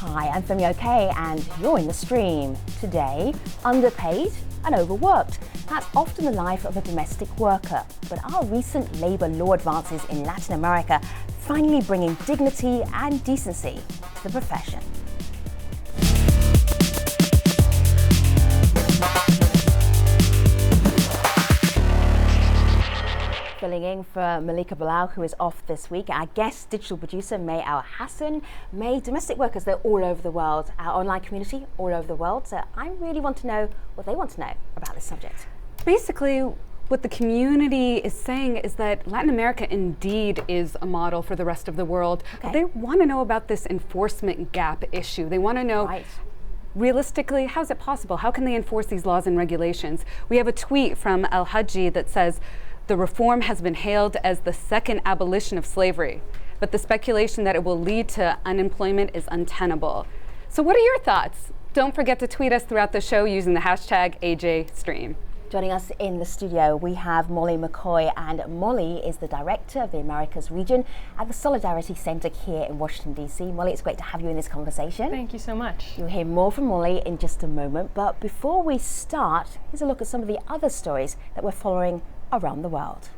Hi, I'm Femi OK and you're in the stream. Today, underpaid and overworked. That's often the life of a domestic worker. But are recent labour law advances in Latin America finally bringing dignity and decency to the profession? Filling in for Malika Bilal, who is off this week. Our guest digital producer, May Al Hassan. May, domestic workers, they're all over the world. Our online community, all over the world. So I really want to know what they want to know about this subject. Basically, what the community is saying is that Latin America indeed is a model for the rest of the world. Okay. But they want to know about this enforcement gap issue. They want to know, realistically, how is it possible? How can they enforce these laws and regulations? We have a tweet from El Haji that says, "The reform has been hailed as the second abolition of slavery, but the speculation that it will lead to unemployment is untenable." So what are your thoughts? Don't forget to tweet us throughout the show using the hashtag AJStream. Joining us in the studio, we have Molly McCoy, and Molly is the director of the Americas region at the Solidarity Center here in Washington, D.C. Molly, it's great to have you in this conversation. Thank you so much. You'll hear more from Molly in just a moment, but before we start, here's a look at some of the other stories that we're following around the world.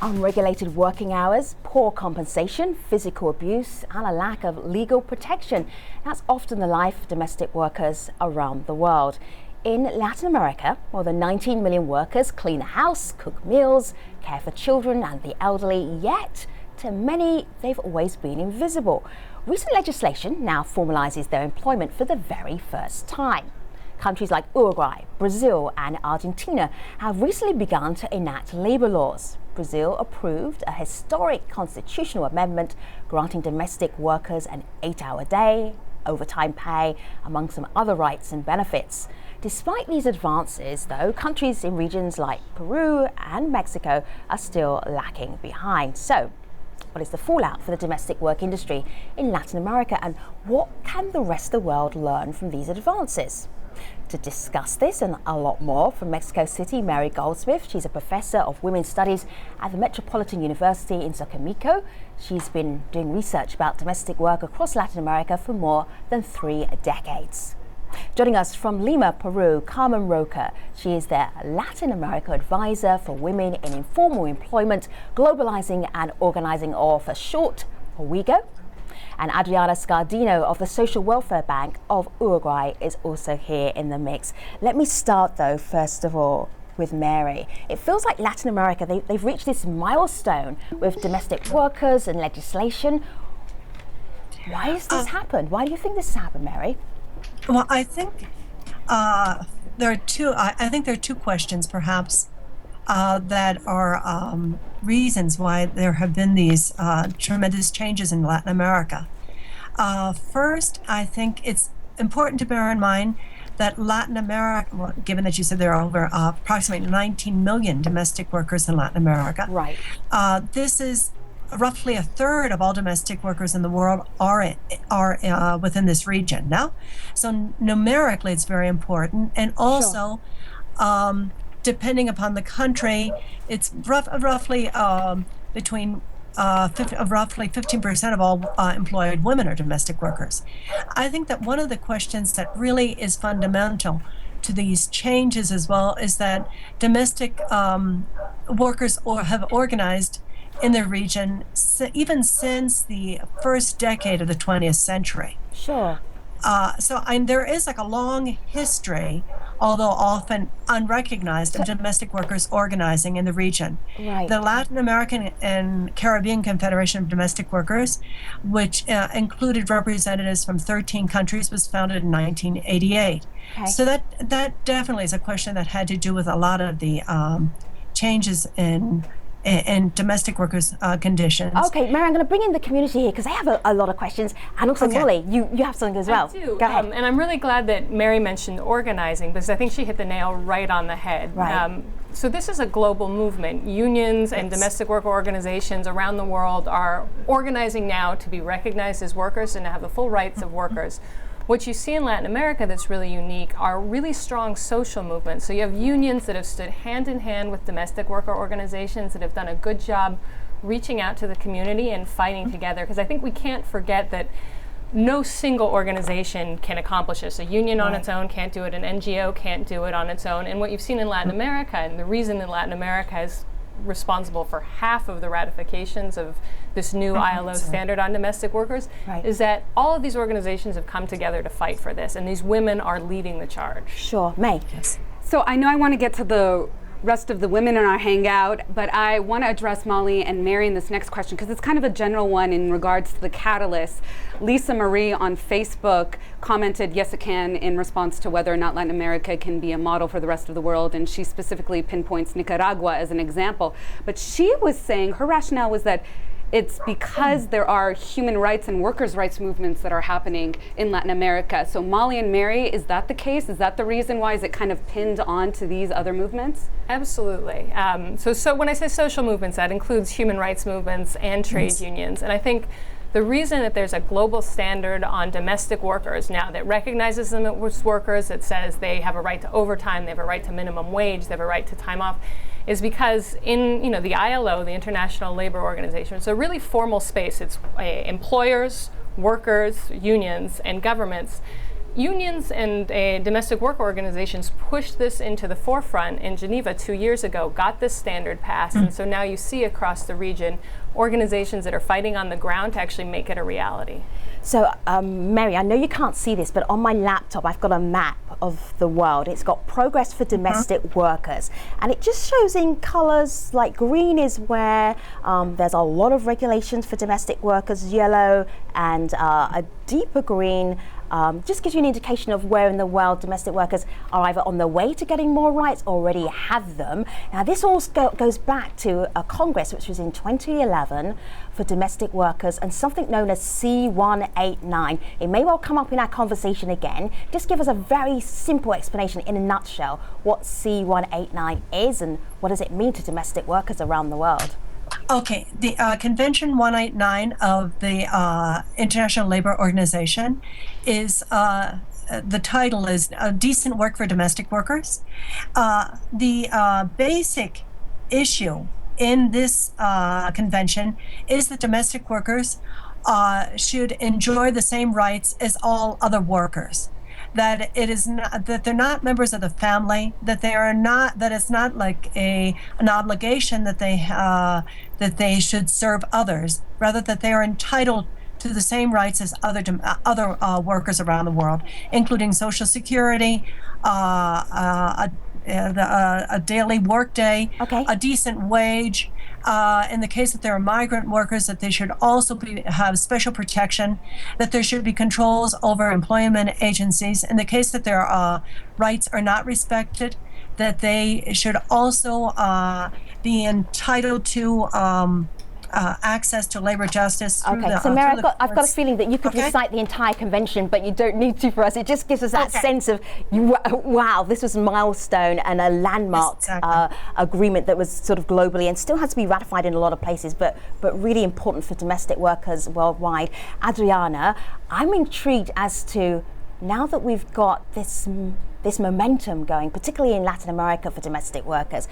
Unregulated working hours, poor compensation, physical abuse, and a lack of legal protection. That's often the life of domestic workers around the world. In Latin America, more than 19 million workers clean a house, cook meals, care for children and the elderly, yet to many, they've always been invisible. Recent legislation now formalizes their employment for the very first time. Countries like Uruguay, Brazil and Argentina have recently begun to enact labor laws. Brazil approved a historic constitutional amendment granting domestic workers an 8-hour day, overtime pay, among some other rights and benefits. Despite these advances, though, countries in regions like Peru and Mexico are still lacking behind. So, what is the fallout for the domestic work industry in Latin America, and what can the rest of the world learn from these advances? To discuss this and a lot more, from Mexico City, Mary Goldsmith. She's a professor of women's studies at the Metropolitan University in Xochimilco. She's been doing research about domestic work across Latin America for more than 3 decades. Joining us from Lima, Peru, Carmen Roca. She is their Latin America advisor for women in informal employment, globalizing and organizing, or for short, WIGO. And Adriana Scardino of the Social Welfare Bank of Uruguay is also here in the mix. Let me start, though, first of all, with Mary. It feels like Latin America, they've reached this milestone with domestic workers and legislation. Why has this happened? Why do you think this has happened, Mary? Well, I think there are two. I think there are two questions, perhaps, that are reasons why there have been these tremendous changes in Latin America. First, I think it's important to bear in mind that Latin America, well, given that you said there are over approximately 19 million domestic workers in Latin America, right? This is roughly a third of all domestic workers in the world are within this region now. So numerically, it's very important, and also. Sure. Depending upon the country, it's roughly between roughly 15% of all employed women are domestic workers. I think that one of the questions that really is fundamental to these changes as well is that domestic workers have organized in the region even since the first decade of the 20th century. Sure. So there is like a long history, although often unrecognized, of domestic workers organizing in the region. Right. The Latin American and Caribbean Confederation of Domestic Workers, which included representatives from 13 countries, was founded in 1988. Okay. So that definitely is a question that had to do with a lot of the changes in in domestic workers' conditions. Okay, Mary, I'm going to bring in the community here because they have a lot of questions. And also, Molly, you have something as well. I do. Go ahead. And I'm really glad that Mary mentioned organizing because I think she hit the nail right on the head. Right. So this is a global movement. Unions and domestic worker organizations around the world are organizing now to be recognized as workers and to have the full rights of workers. What you see in Latin America that's really unique are really strong social movements. So you have unions that have stood hand in hand with domestic worker organizations that have done a good job reaching out to the community and fighting together. Because I think we can't forget that no single organization can accomplish this. A union on its own can't do it. An NGO can't do it on its own. And what you've seen in Latin America, and the reason that Latin America is responsible for half of the ratifications of this new ILO standard on domestic workers, is that all of these organizations have come together to fight for this, and these women are leading the charge. Sure, May. Yes. So I know I want to get to the rest of the women in our hangout, but I want to address Molly and Mary in this next question because it's kind of a general one in regards to the catalyst. Lisa Marie on Facebook commented, yes, it can, in response to whether or not Latin America can be a model for the rest of the world, and she specifically pinpoints Nicaragua as an example. But she was saying, her rationale was that it's because there are human rights and workers' rights movements that are happening in Latin America. So Molly and Mary, is that the case? Is that the reason why? Is it kind of pinned on to these other movements? Absolutely. So when I say social movements, that includes human rights movements and trade unions. And I think the reason that there's a global standard on domestic workers now that recognizes them as workers, that says they have a right to overtime, they have a right to minimum wage, they have a right to time off, is because in the ILO, the International Labor Organization, it's a really formal space. It's employers, workers, unions, and governments. Unions and domestic work organizations pushed this into the forefront in Geneva 2 years ago, got this standard passed, and so now you see across the region organizations that are fighting on the ground to actually make it a reality. So, Mary, I know you can't see this, but on my laptop, I've got a map of the world. It's got progress for domestic workers, and it just shows in colors like green is where there's a lot of regulations for domestic workers, yellow, and a deeper green just gives you an indication of where in the world domestic workers are either on their way to getting more rights or already have them. Now, this all goes back to a Congress which was in 2011 for domestic workers and something known as C189. It may well come up in our conversation again. Just give us a very simple explanation in a nutshell what C189 is and what does it mean to domestic workers around the world. Okay, the Convention 189 of the International Labor Organization is, the title is Decent Work for Domestic Workers. The basic issue in this convention is that domestic workers should enjoy the same rights as all other workers. That it is not, that they're not members of the family, that they are not, that it's not like an obligation that they should serve others, rather that they are entitled to the same rights as other workers around the world, including Social Security, a daily workday, a decent wage. In the case that there are migrant workers, that they should also have special protection, that there should be controls over employment agencies. In the case that their rights are not respected, that they should also be entitled to access to labor justice. Okay, so Mary, I've got a feeling that you could recite the entire convention, but you don't need to for us. It just gives us that sense of, wow, this was a milestone and a landmark agreement that was sort of globally and still has to be ratified in a lot of places, but really important for domestic workers worldwide. Adriana, I'm intrigued as to, now that we've got this momentum going, particularly in Latin America for domestic workers,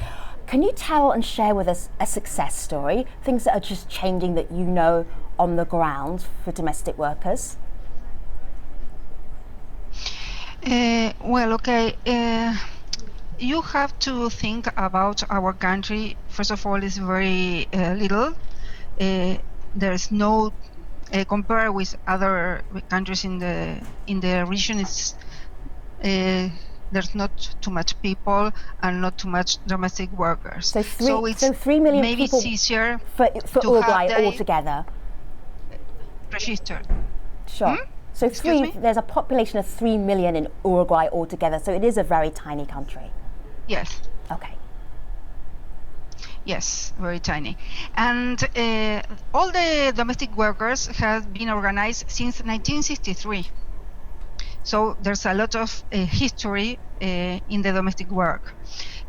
can you tell and share with us a success story, things that are just changing that you know on the ground for domestic workers? Well, okay. You have to think about our country. First of all, it's very little. There's no compare with other countries in the region. It's there's not too much people and not too much domestic workers. So 3 million maybe people it's easier for Uruguay altogether. Registered. Sure. So there's a population of 3 million in Uruguay altogether. So it is a very tiny country. Yes. Okay. Yes, very tiny. And all the domestic workers have been organized since 1963. So there's a lot of history in the domestic work.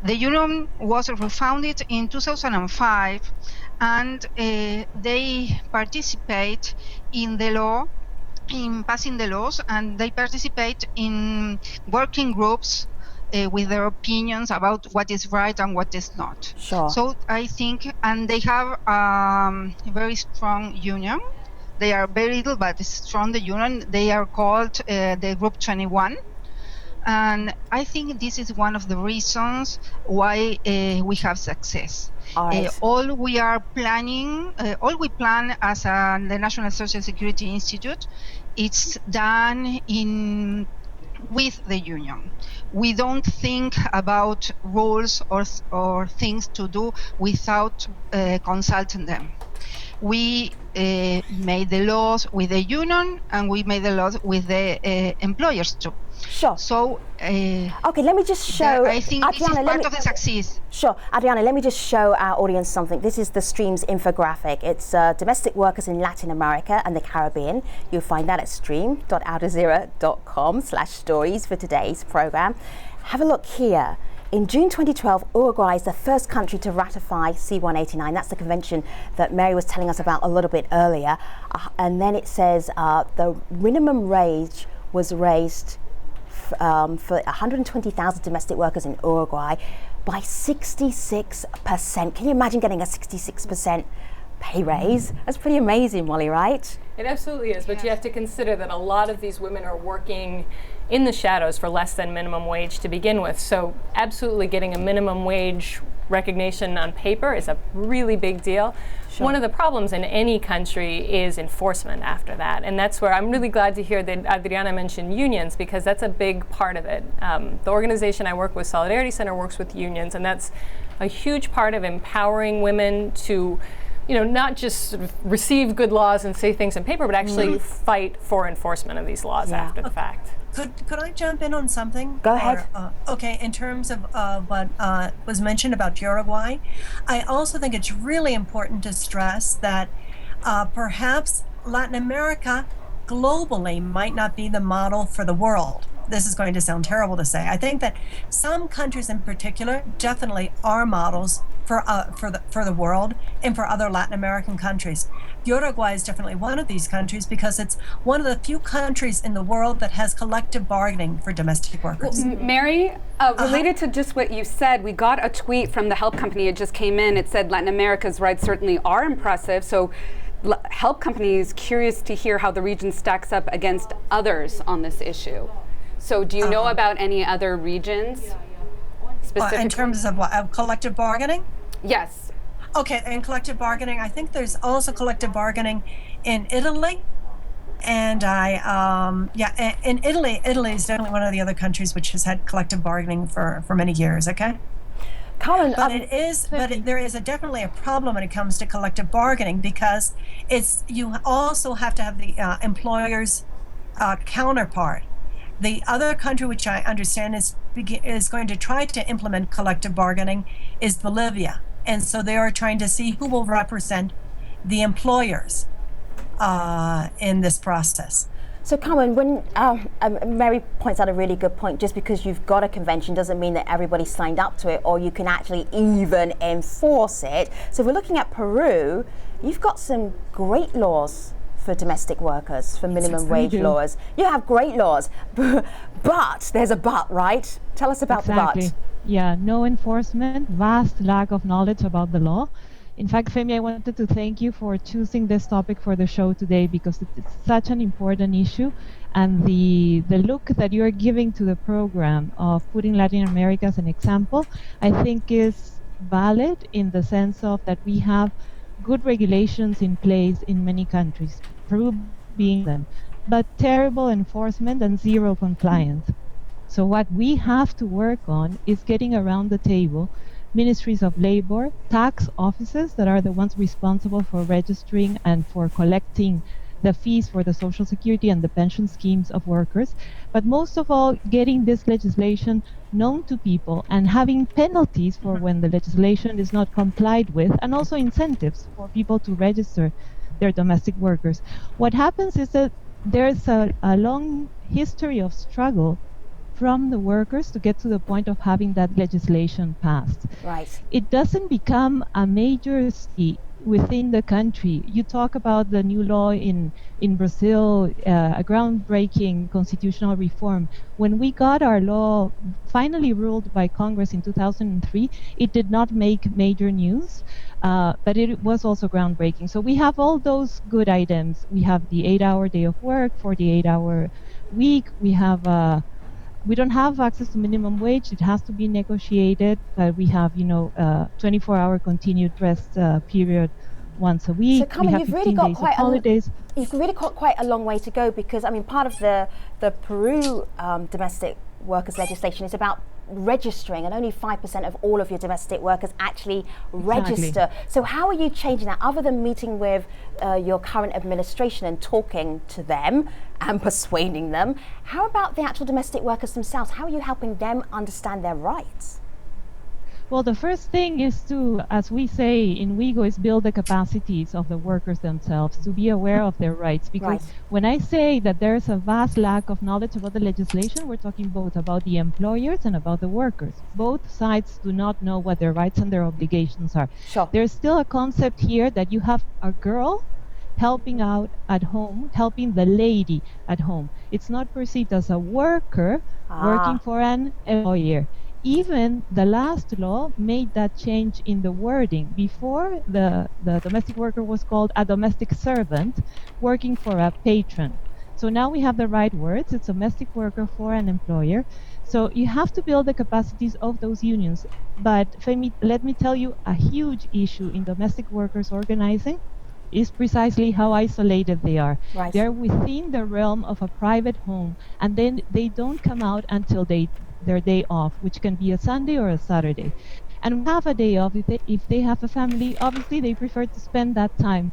The union was refounded in 2005, and they participate in the law, in passing the laws, and they participate in working groups with their opinions about what is right and what is not. Sure. So I think, and they have a very strong union. They are very little, but strong, the union. They are called the Group 21. And I think this is one of the reasons why we have success. All we plan as the National Social Security Institute, it's done with the union. We don't think about rules or things to do without consulting them. We made the laws with the union, and we made the laws with the employers too. Sure. So, okay, let me just show. I think Adriana, this is part of the success. Sure. Adriana, let me just show our audience something. This is the stream's infographic. It's domestic workers in Latin America and the Caribbean. You'll find that at stream.aljazeera.com/stories for today's program. Have a look here. In June 2012, Uruguay is the first country to ratify C-189. That's the convention that Mary was telling us about a little bit earlier. And then it says the minimum wage was raised for 120,000 domestic workers in Uruguay by 66%. Can you imagine getting a 66% pay raise? That's pretty amazing, Molly, right? It absolutely is, but you have to consider that a lot of these women are working in the shadows for less than minimum wage to begin with. So absolutely getting a minimum wage recognition on paper is a really big deal. Sure. One of the problems in any country is enforcement after that. And that's where I'm really glad to hear that Adriana mentioned unions, because that's a big part of it. The organization I work with, Solidarity Center, works with unions, and that's a huge part of empowering women to not just sort of receive good laws and say things on paper, but actually fight for enforcement of these laws after the fact. Could I jump in on something? Go ahead. Okay, in terms of what was mentioned about Uruguay, I also think it's really important to stress that perhaps Latin America globally might not be the model for the world. This is going to sound terrible to say. I think that some countries in particular definitely are models for the world and for other Latin American countries. Uruguay is definitely one of these countries because it's one of the few countries in the world that has collective bargaining for domestic workers. Well, Mary, related to just what you said, we got a tweet from the help company. It just came in. It said Latin America's rights certainly are impressive. So help company is curious to hear how the region stacks up against others on this issue. So do you know about any other regions specifically? In terms of what, collective bargaining? Yes. Okay, in collective bargaining, I think there's also collective bargaining in Italy. And in Italy is definitely one of the other countries which has had collective bargaining for many years, okay? Colin, but there is definitely a problem when it comes to collective bargaining, because you also have to have the employer's counterpart. The other country which I understand is going to try to implement collective bargaining is Bolivia. And so they are trying to see who will represent the employers in this process. So Carmen, when Mary points out a really good point, just because you've got a convention doesn't mean that everybody signed up to it or you can actually even enforce it. So if we're looking at Peru, you've got some great laws for domestic workers, for minimum wage laws. You have great laws, but there's a but, right? Tell us about the but. Yeah, no enforcement, vast lack of knowledge about the law. In fact, Femi, I wanted to thank you for choosing this topic for the show today, because it's such an important issue, and the look that you are giving to the program of putting Latin America as an example, I think is valid in the sense of that we have good regulations in place in many countries, Peru being them, but terrible enforcement and zero compliance. So what we have to work on is getting around the table ministries of labor, tax offices that are the ones responsible for registering and for collecting the fees for the social security and the pension schemes of workers, but most of all, getting this legislation known to people and having penalties for when the legislation is not complied with, and also incentives for people to register their domestic workers. What happens is that there's a long history of struggle from the workers to get to the point of having that legislation passed. Right. It doesn't become a major within the country. You talk about the new law in Brazil, a groundbreaking constitutional reform. When we got our law finally ruled by Congress in 2003, it did not make major news, but it was also groundbreaking. So we have all those good items. We have the 8-hour day of work, 48-hour week. We don't have access to minimum wage. It has to be negotiated. But we have, 24-hour continued rest period once a week. So, Carmen, you've really got quite holidays. You've really got quite a long way to go, because I mean, part of the Peru domestic workers legislation is about registering, and only 5% of all of your domestic workers actually register. So how are you changing that, other than meeting with your current administration and talking to them and persuading them? How about the actual domestic workers themselves? How are you helping them understand their rights? Well, the first thing is to, as we say in WIGO, is build the capacities of the workers themselves to be aware of their rights. Because when I say that there's a vast lack of knowledge about the legislation, we're talking both about the employers and about the workers. Both sides do not know what their rights and their obligations are. Sure. There's still a concept here that you have a girl helping out at home, helping the lady at home. It's not perceived as a worker working for an employer. Even the last law made that change in the wording. Before, the domestic worker was called a domestic servant working for a patron. So now we have the right words. It's domestic worker for an employer. So you have to build the capacities of those unions. But Femi, let me tell you, a huge issue in domestic workers organizing is precisely how isolated they are. Right. They're within the realm of a private home, and then they don't come out until their day off, which can be a Sunday or a Saturday. And have a day off, if they have a family, obviously they prefer to spend that time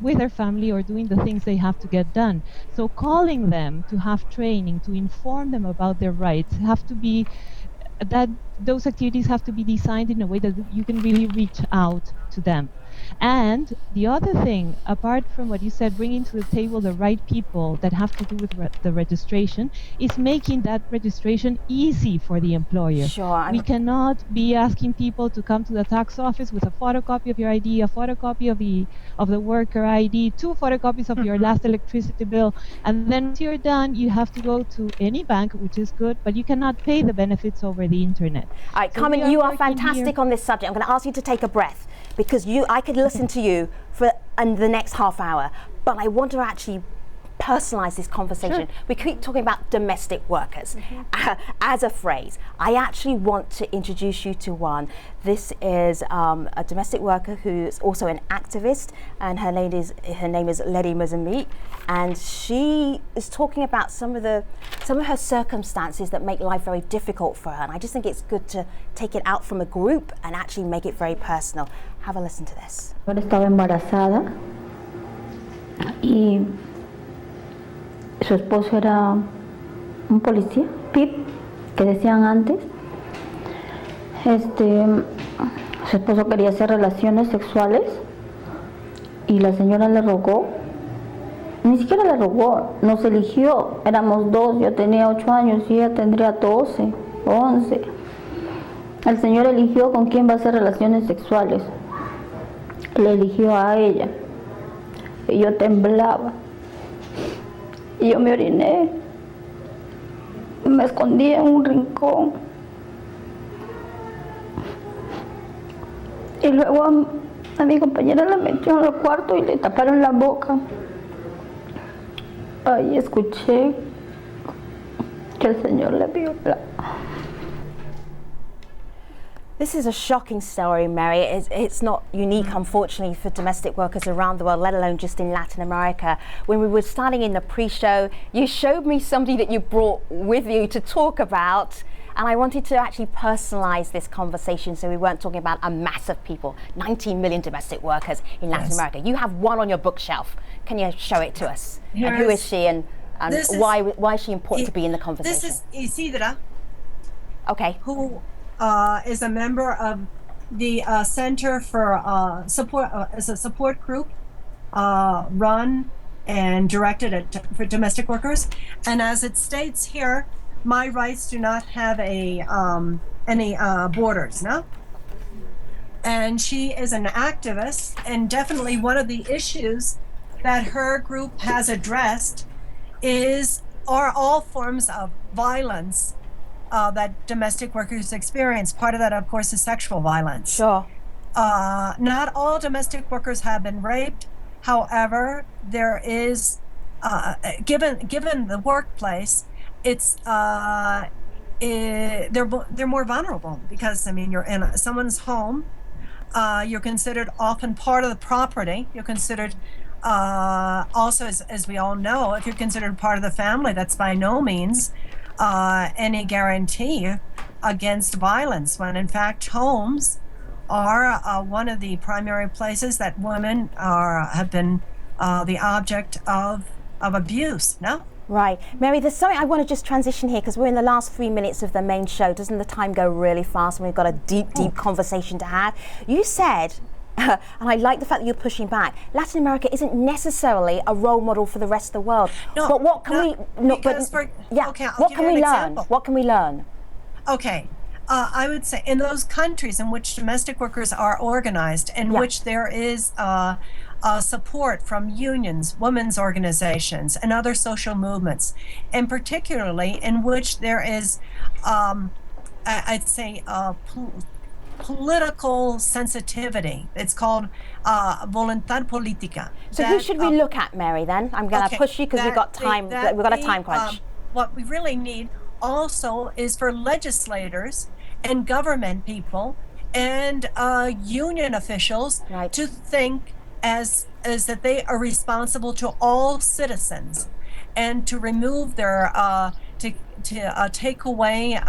with their family or doing the things they have to get done. So calling them to have training, to inform them about their rights, those activities have to be designed in a way that you can really reach out to them. And the other thing, apart from what you said, bringing to the table the right people that have to do with the registration, is making that registration easy for the employer. Sure. We cannot be asking people to come to the tax office with a photocopy of your ID, a photocopy of the worker ID, 2 photocopies of your last electricity bill, and then once you're done, you have to go to any bank, which is good, but you cannot pay the benefits over the internet. All right, Carmen, you are fantastic on this subject. I'm going to ask you to take a breath, because I could listen to you for the next half hour, but I want to actually personalize this conversation. Sure. We keep talking about domestic workers as a phrase. I actually want to introduce you to one. This is a domestic worker who's also an activist, and her name is Lady Mozambique, and she is talking about some of her circumstances that make life very difficult for her. And I just think it's good to take it out from a group and actually make it very personal. Have a listen to this. Ahora estaba embarazada y su esposo era un policía, PIP, que decían antes. Su esposo quería hacer relaciones sexuales y la señora le rogó. Ni siquiera le rogó, nos eligió. Éramos 2, yo tenía 8 años y ella tendría 12, 11. El señor eligió con quién va a hacer relaciones sexuales. Le eligió a ella. Y yo temblaba. Y yo me oriné. Me escondí en un rincón. Y luego a mi compañera la metió en el cuarto y le taparon la boca. Ahí escuché que el Señor le viola. This is a shocking story, Mary. It's not unique, unfortunately, for domestic workers around the world, let alone just in Latin America. When we were starting in the pre-show, you showed me somebody that you brought with you to talk about, and I wanted to actually personalize this conversation so we weren't talking about a mass of people, 19 million domestic workers in Latin America. You have one on your bookshelf. Can you show it to us? And Here's- who is she, and this is- why is she important to be in the conversation? This is Isidra, okay. who is a member of the Center for Support, as a support group run and directed for domestic workers. And as it states here, my rights do not have any borders, no? And she is an activist, and definitely one of the issues that her group has addressed are all forms of violence that domestic workers experience. Part of that, of course, is sexual violence. Sure. Not all domestic workers have been raped. However, there is, given the workplace, it's they're more vulnerable because, I mean, you're in someone's home. You're considered often part of the property. You're considered also, as we all know, if you're considered part of the family, that's by no means any guarantee against violence, when in fact homes are one of the primary places that women have been the object of abuse. No? Right. Mary, there's something I want to just transition here because we're in the last 3 minutes of the main show. Doesn't the time go really fast when we've got a deep conversation to have? You said, and I like the fact that you're pushing back, Latin America isn't necessarily a role model for the rest of the world. No, but what can what can we learn? Example. What can we learn? Okay. I would say in those countries in which domestic workers are organized, in which there is support from unions, women's organizations, and other social movements, and particularly in which there is, I'd say, political sensitivity. It's called voluntad política. So who should we look at, Mary, then? I'm going to push you because we've got time. We've got a time crunch. What we really need also is for legislators and government people and union officials to think as that they are responsible to all citizens, and to remove their to take away,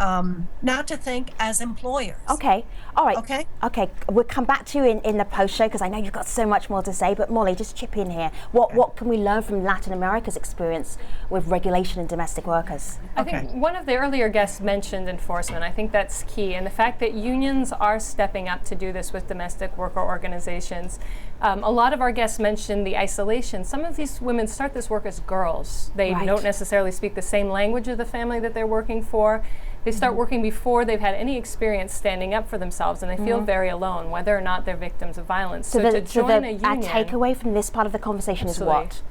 not to think as employers. Okay, all right. Okay. We'll come back to you in the post show because I know you've got so much more to say. But Molly, just chip in here. What can we learn from Latin America's experience with regulation and domestic workers? I think one of the earlier guests mentioned enforcement. I think that's key, and the fact that unions are stepping up to do this with domestic worker organizations. A lot of our guests mentioned the isolation. Some of these women start this work as girls. They don't necessarily speak the same language of the family that they're working for. They start working before they've had any experience standing up for themselves, and they feel very alone, whether or not they're victims of violence. So to join a union, takeaway from this part of the conversation is what?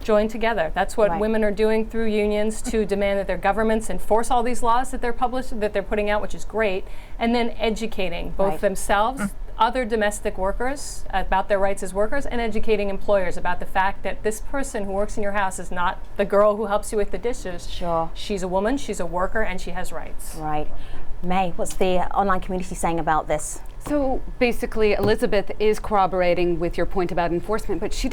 Join together. That's what women are doing through unions to demand that their governments enforce all these laws that they're putting out, which is great, and then educating both themselves, other domestic workers about their rights as workers, and educating employers about the fact that this person who works in your house is not the girl who helps you with the dishes. Sure. She's a woman, she's a worker, and she has rights. Right. May, what's the online community saying about this? So basically, Elizabeth is corroborating with your point about enforcement, but she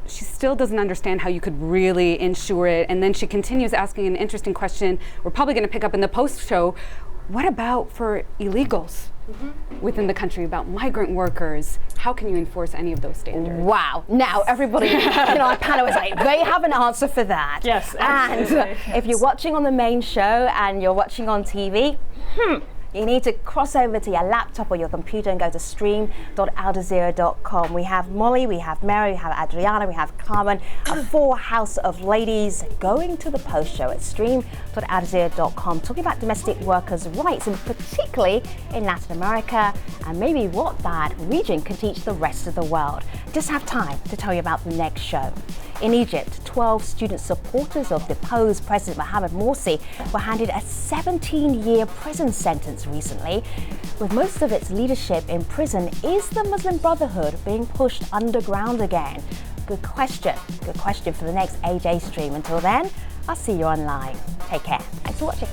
still doesn't understand how you could really ensure it. And then she continues asking an interesting question we're probably going to pick up in the post show. What about for illegals within the country, about migrant workers? How can you enforce any of those standards? Wow. Now everybody in our panel is like, they have an answer for that. Yes, absolutely. And if you're watching on the main show and you're watching on TV, you need to cross over to your laptop or your computer and go to stream.aljazeera.com. We have Molly, we have Mary, we have Adriana, we have Carmen, a full house of ladies going to the post show at stream.aljazeera.com, talking about domestic workers' rights, and particularly in Latin America, and maybe what that region can teach the rest of the world. Just have time to tell you about the next show. In Egypt, 12 student supporters of deposed President Mohamed Morsi were handed a 17-year prison sentence recently. With most of its leadership in prison, is the Muslim Brotherhood being pushed underground again? Good question for the next AJ stream. Until then, I'll see you online. Take care. Thanks for watching.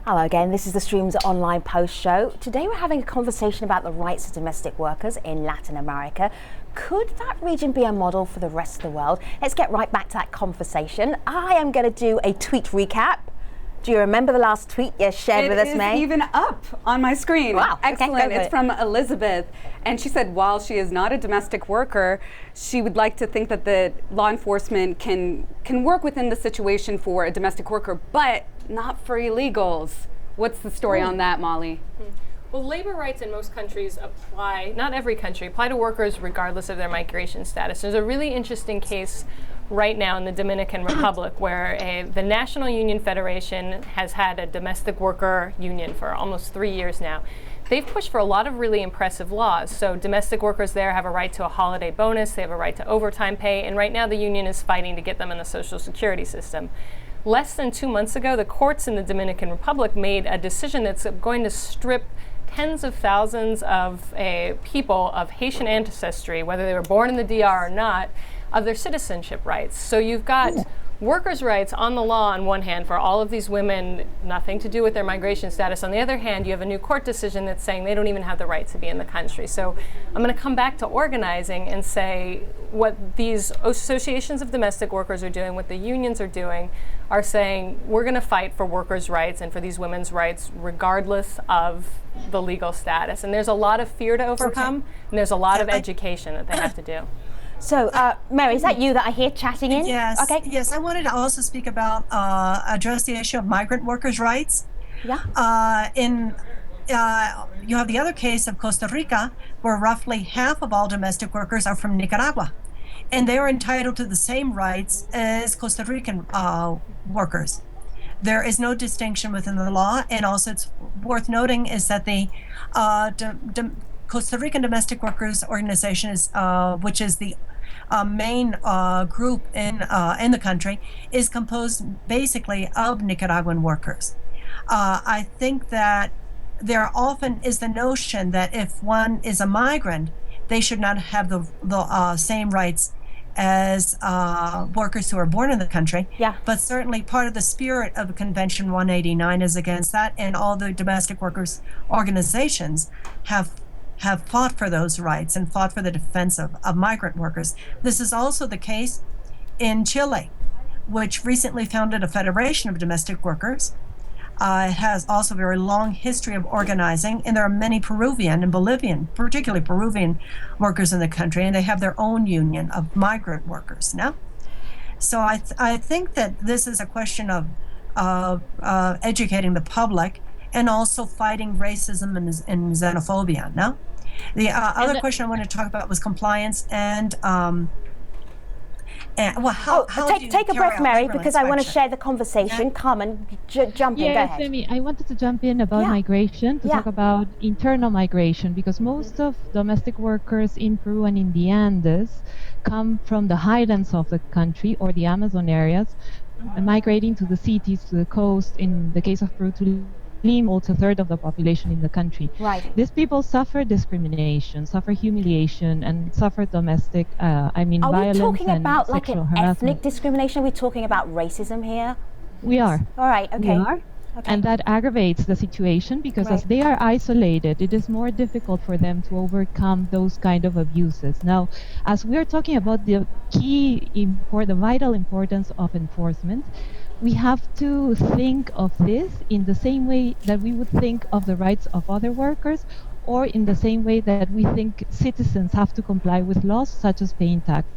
Hello again, this is the Streams Online Post Show. Today we're having a conversation about the rights of domestic workers in Latin America. Could that region be a model for the rest of the world? Let's get right back to that conversation. I am going to do a tweet recap. Do you remember the last tweet you shared with us, May? It is even up on my screen. Wow. Excellent. Okay, it's from Elizabeth. And she said, while she is not a domestic worker, she would like to think that the law enforcement can work within the situation for a domestic worker, but not for illegals. What's the story on that, Molly? Well, labor rights in most countries apply, not every country, apply to workers regardless of their migration status. There's a really interesting case right now in the Dominican Republic where the National Union Federation has had a domestic worker union for almost 3 years now. They've pushed for a lot of really impressive laws. So domestic workers there have a right to a holiday bonus, they have a right to overtime pay, and right now the union is fighting to get them in the Social Security system. Less than 2 months ago, the courts in the Dominican Republic made a decision that's going to strip tens of thousands of people of Haitian ancestry, whether they were born in the DR or not, of their citizenship rights. So you've got workers' rights on the law on one hand for all of these women, nothing to do with their migration status. On the other hand, you have a new court decision that's saying they don't even have the right to be in the country. So I'm going to come back to organizing and say what these associations of domestic workers are doing, what the unions are doing, are saying we're going to fight for workers' rights and for these women's rights regardless of the legal status. And there's a lot of fear to overcome, and there's a lot of education that they have to do. So, Mary, is that you that I hear chatting in? Yes. Okay. Yes, I wanted to also speak about, address the issue of migrant workers' rights. Yeah. You have the other case of Costa Rica, where roughly half of all domestic workers are from Nicaragua, and they are entitled to the same rights as Costa Rican workers. There is no distinction within the law, and also it's worth noting is that the Costa Rican Domestic Workers Organization, which is the main group in the country, is composed basically of Nicaraguan workers. I think that there often is the notion that if one is a migrant, they should not have the same rights as workers who are born in the country. Yeah. But certainly part of the spirit of Convention 189 is against that, and all the domestic workers organizations have fought for those rights and fought for the defense of migrant workers. This is also the case in Chile, which recently founded a federation of domestic workers. It has also a very long history of organizing, and there are many Peruvian and Bolivian, particularly Peruvian workers in the country, and they have their own union of migrant workers now. So I think that this is a question of educating the public and also fighting racism and xenophobia, no? The other question I wanted to talk about was compliance and how take a breath, Mary, because I want to share the conversation. Yeah. Come and jump in. Go Yes, ahead. Femi, I wanted to jump in about migration, to talk about internal migration, because most of domestic workers in Peru and in the Andes come from the highlands of the country or the Amazon areas, migrating to the cities, to the coast, in the case of Peru, to Lima, also a third of the population in the country. Right. These people suffer discrimination, suffer humiliation, and suffer domestic, Are we violence talking and about like sexual an harassment. ethnic discrimination? Are we talking about racism here? We are. All right. Okay. We are. Okay. And that aggravates the situation because as they are isolated, it is more difficult for them to overcome those kind of abuses. Now, as we are talking about the the vital importance of enforcement, we have to think of this in the same way that we would think of the rights of other workers, or in the same way that we think citizens have to comply with laws such as paying taxes.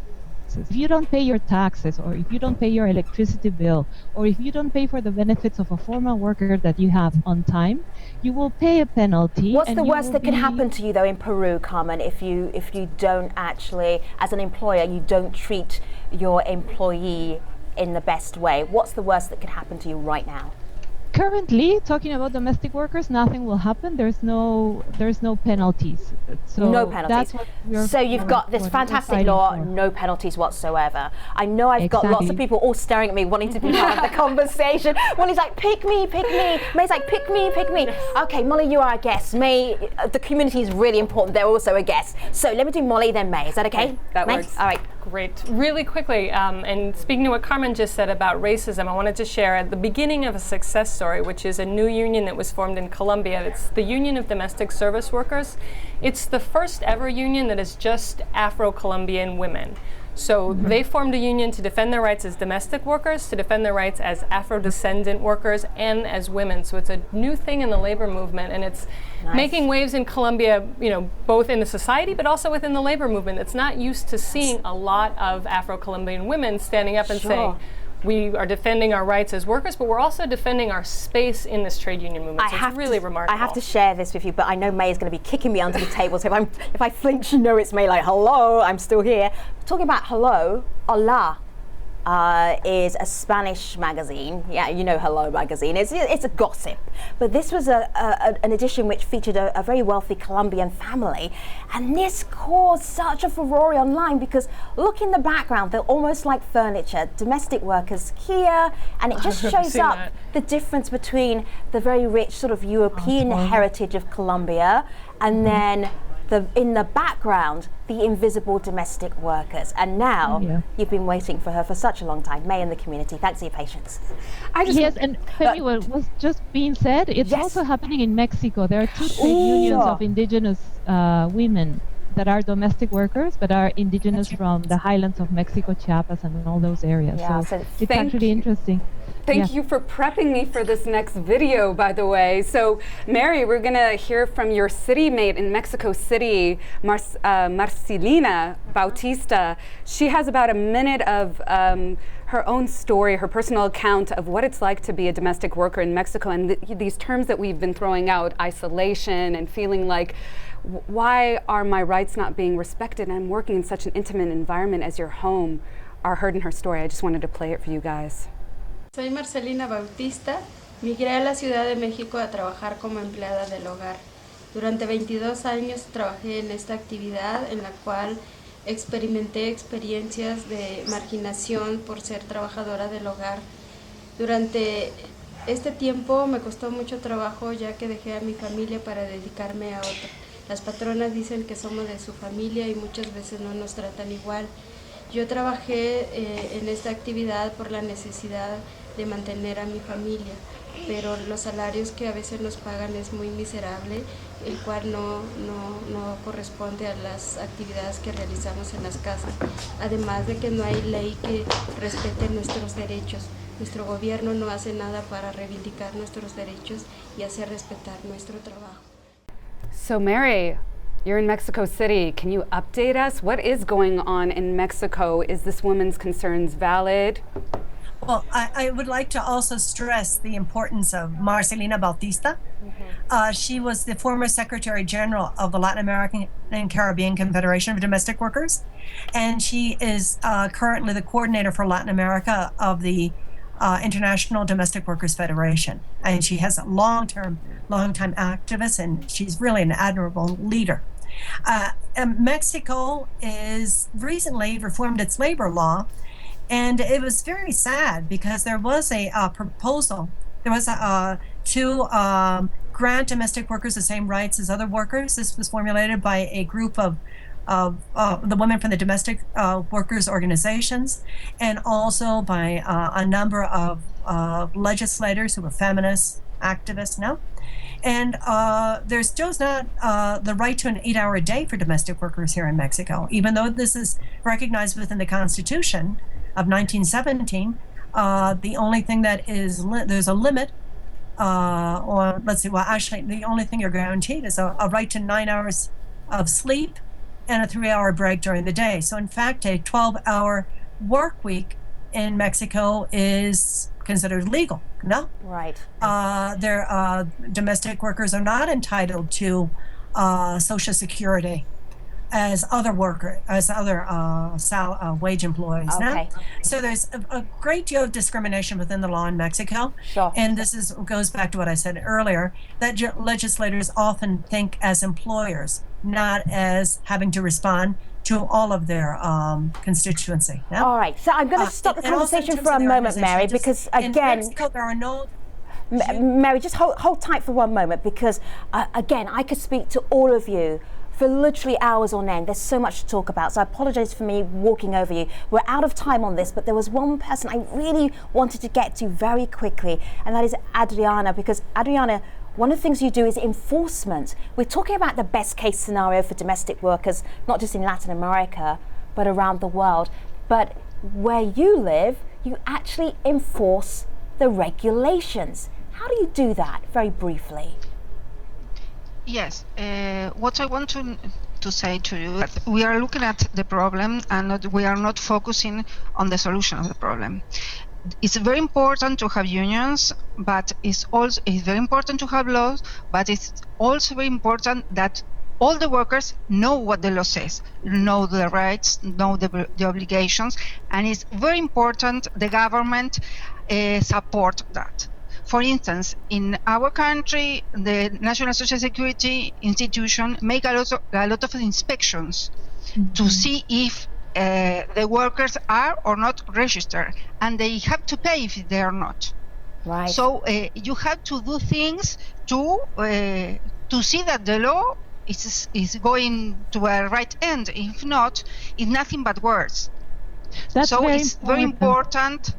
If you don't pay your taxes, or if you don't pay your electricity bill, or if you don't pay for the benefits of a formal worker that you have on time, you will pay a penalty. What's the worst that can happen to you though in Peru, Carmen, if you don't actually, as an employer, you don't treat your employee in the best way? What's the worst that could happen to you right now? Currently, talking about domestic workers, nothing will happen. There's no penalties. So no penalties. So you've got this fantastic law, no penalties whatsoever. I know I've got lots of people all staring at me wanting to be part of the conversation. Molly's like, pick me, pick me. May's like, pick me, pick me. Okay, Molly, you are a guest. May, the community is really important. They're also a guest. So let me do Molly, then May. Is that okay? That May? works. All right. Great. Really quickly, and speaking to what Carmen just said about racism, I wanted to share at the beginning of a success story, which is a new union that was formed in Colombia. It's the Union of Domestic Service Workers. It's the first ever union that is just Afro-Colombian women. So they formed a union to defend their rights as domestic workers, to defend their rights as Afro-descendant workers, and as women. So it's a new thing in the labor movement, and it's making waves in Colombia, you know, both in the society but also within the labor movement. It's not used to seeing a lot of Afro-Colombian women standing up and saying, we are defending our rights as workers, but we're also defending our space in this trade union movement. So it's really remarkable. I have to share this with you, but I know May is going to be kicking me under the table. So if I flinch, you know it's May. Like, hello, I'm still here. Talking about hello, hola is a Spanish magazine. Yeah, you know Hello magazine. It's a gossip. But this was an edition which featured a very wealthy Colombian family. And this caused such a furore online because look in the background, they're almost like furniture. Domestic workers here, and it just shows up the difference between the very rich sort of European heritage of Colombia and then in the background, the invisible domestic workers. And now you've been waiting for her for such a long time. May and the community, thanks for your patience. Yes, and Femi, what was just being said, it's also happening in Mexico. There are two trade unions of indigenous women that are domestic workers, but are indigenous from the highlands of Mexico, Chiapas, and all those areas. So it's actually interesting. Thank you for prepping me for this next video, by the way. So, Mary, we're going to hear from your city mate in Mexico City, Marcelina Bautista. She has about a minute of her own story, her personal account of what it's like to be a domestic worker in Mexico, and these terms that we've been throwing out, isolation and feeling like, why are my rights not being respected? I'm working in such an intimate environment as your home, are heard in her story. I just wanted to play it for you guys. Soy Marcelina Bautista. Migré a la Ciudad de México a trabajar como empleada del hogar. Durante 22 años trabajé en esta actividad en la cual experimenté experiencias de marginación por ser trabajadora del hogar. Durante este tiempo me costó mucho trabajo ya que dejé a mi familia para dedicarme a otra. Las patronas dicen que somos de su familia y muchas veces no nos tratan igual. Yo trabajé en esta actividad por la necesidad de mantener a mi familia, pero los salarios que a veces nos pagan es muy miserable, el cual no corresponde a las actividades que realizamos en las casas, además de que no hay ley que respete nuestros derechos. Nuestro gobierno no hace nada para reivindicar nuestros derechos y hacer respetar nuestro trabajo. So Mary, you're in Mexico City. Can you update us? What is going on in Mexico? Is this woman's concerns valid? Well, I would like to also stress the importance of Marcelina Bautista. She was the former Secretary General of the Latin American and Caribbean Confederation of Domestic Workers, and she is currently the coordinator for Latin America of the International Domestic Workers Federation. And she has a long-time activist, and she's really an admirable leader. Mexico is recently reformed its labor law, and it was very sad because there was a proposal. There was to grant domestic workers the same rights as other workers. This was formulated by a group of the women from the domestic workers organizations, and also by a number of legislators who were feminists, activists now. And there still is not the right to an 8-hour day for domestic workers here in Mexico, even though this is recognized within the Constitution of 1917. The only thing that is, there's a limit, or let's see, well, actually, the only thing you're guaranteed is a right to 9 hours of sleep and a 3-hour break during the day. So in fact, a 12-hour work week in Mexico is considered legal. No? Right. Their domestic workers are not entitled to Social Security as other wage employees. Okay. No? So there's a great deal of discrimination within the law in Mexico. Sure. And this goes back to what I said earlier, that legislators often think as employers, not as having to respond to all of their constituency. No? All right, so I'm going to stop the conversation for a moment, Mary, because again, in Mexico, there are no... Mary, just hold tight for one moment, because again, I could speak to all of you for literally hours on end. There's so much to talk about, so I apologize for me walking over you. We're out of time on this, but there was one person I really wanted to get to very quickly, and that is Adriana, because Adriana, one of the things you do is enforcement. We're talking about the best case scenario for domestic workers, not just in Latin America, but around the world. But where you live, you actually enforce the regulations. How do you do that, very briefly? Yes, what I want to say to you, that we are looking at the problem and we are not focusing on the solution of the problem. It's very important to have unions, but it's very important to have laws, but it's also very important that all the workers know what the law says, know the rights, know the obligations, and it's very important the government support that. For instance, in our country, the National Social Security institution make a lot of inspections to see if the workers are or not registered, and they have to pay if they are not. Right. So you have to do things to see that the law is going to a right end. If not, it's nothing but words. That's so very it's important. very important.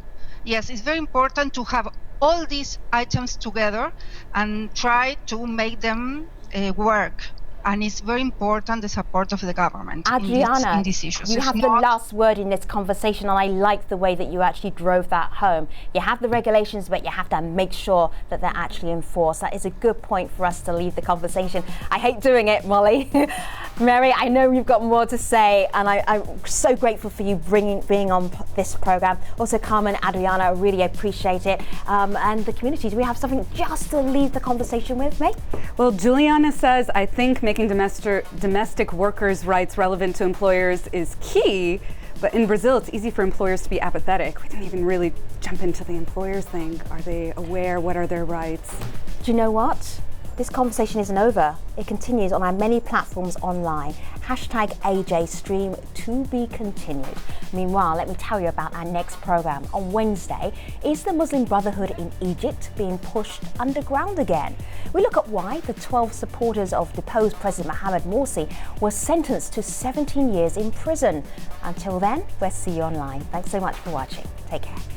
Yes, it's very important to have all these items together and try to make them work. And it's very important the support of the government Adriana, in these issues. you have the last word in this conversation, and I like the way that you actually drove that home. You have the regulations, but you have to make sure that they're actually enforced. That is a good point for us to leave the conversation. I hate doing it, Molly. Mary, I know you've got more to say, and I'm so grateful for you being on this program. Also, Carmen, Adriana, I really appreciate it. And the community, do we have something just to leave the conversation with, mate? Well, Juliana says, I think making domestic workers' rights relevant to employers is key, but in Brazil it's easy for employers to be apathetic. We didn't even really jump into the employers thing. Are they aware? What are their rights? Do you know what? This conversation isn't over. It continues on our many platforms online. #AJStream to be continued. Meanwhile, let me tell you about our next program. On Wednesday, is the Muslim Brotherhood in Egypt being pushed underground again? We look at why the 12 supporters of deposed President Mohamed Morsi were sentenced to 17 years in prison. Until then, we'll see you online. Thanks so much for watching. Take care.